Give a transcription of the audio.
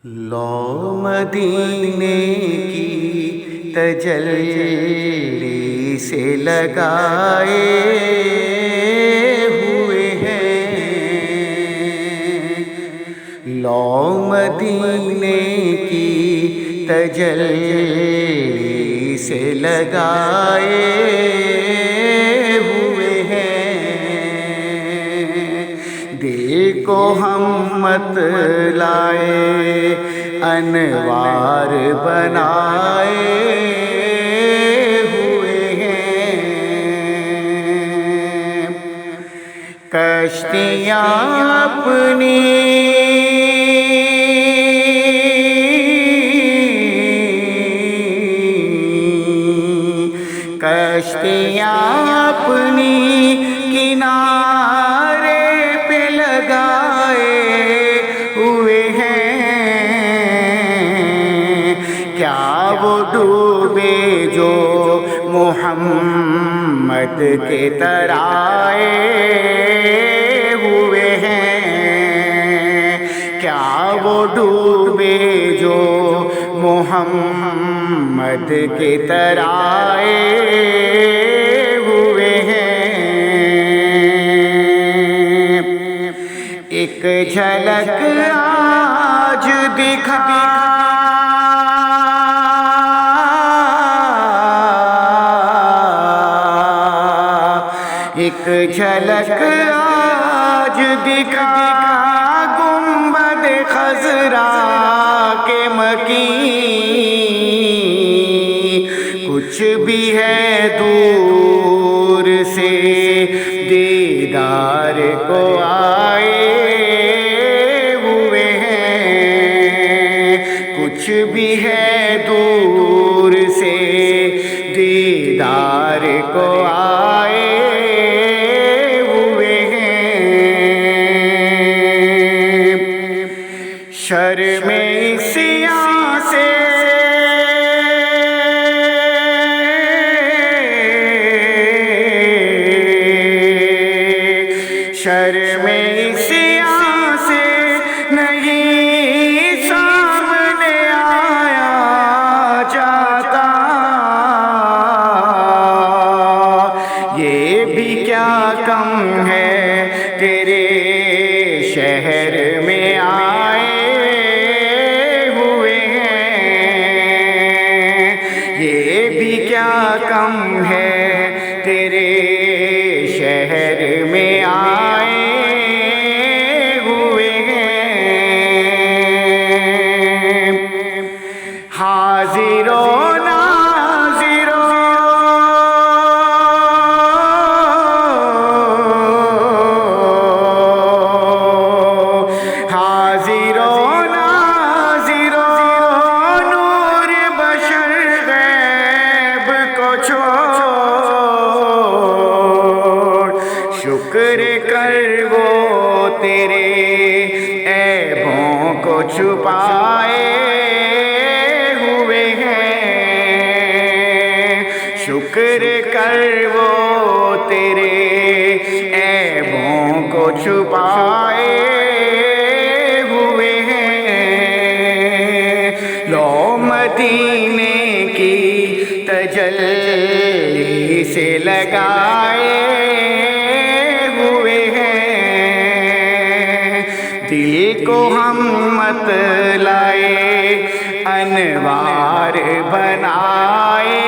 لو مدینے کی تجلی سے لگائے ہوئے ہیں، لو مدینے کی تجلی سے لگائے ہوئے ہیں، دل کو ہم مت لائے انوار بنائے ہوئے ہیں، کشتیاں اپنی کنارے پہ لگائے ہوئے ہیں، کیا وہ ڈوبے جو محمد کے ترائے ہوئے ہیں، کیا وہ ڈوبے جو محمد کے ترائے ہوئے ہیں، ایک جھلک آج دکھا ایک جھلک آج دکھا گنبد خضرا کے مکین، کچھ بھی ہے دور سے دیدار کو آئے ہوئے ہیں، کچھ بھی ہے دور سے دیدار کو آئے ہوئے ہیں، شرم عصیاں سے شرم عصیاں سے نہیں سامنے آیا جاتا، یہ بھی کیا کم ہے تیرے شہر میں آئے ہوئے ہیں، یہ بھی کیا کم ہے تیرے شہر میں آئے ہوئے ہیں، حاضر و ناظر حاضر و ناظر نور بشر غیب کو چھوڑ، شکر کر وہ تیرے عیبوں کو چھپائے ہوئے ہیں، شکر کر وہ تیرے عیبوں کو چھپائے ہوئے ہیں، لو مدینے کی تجلی سے لگائے ہوئے ہیں، دل کو ہم مت لائے انوار بنائے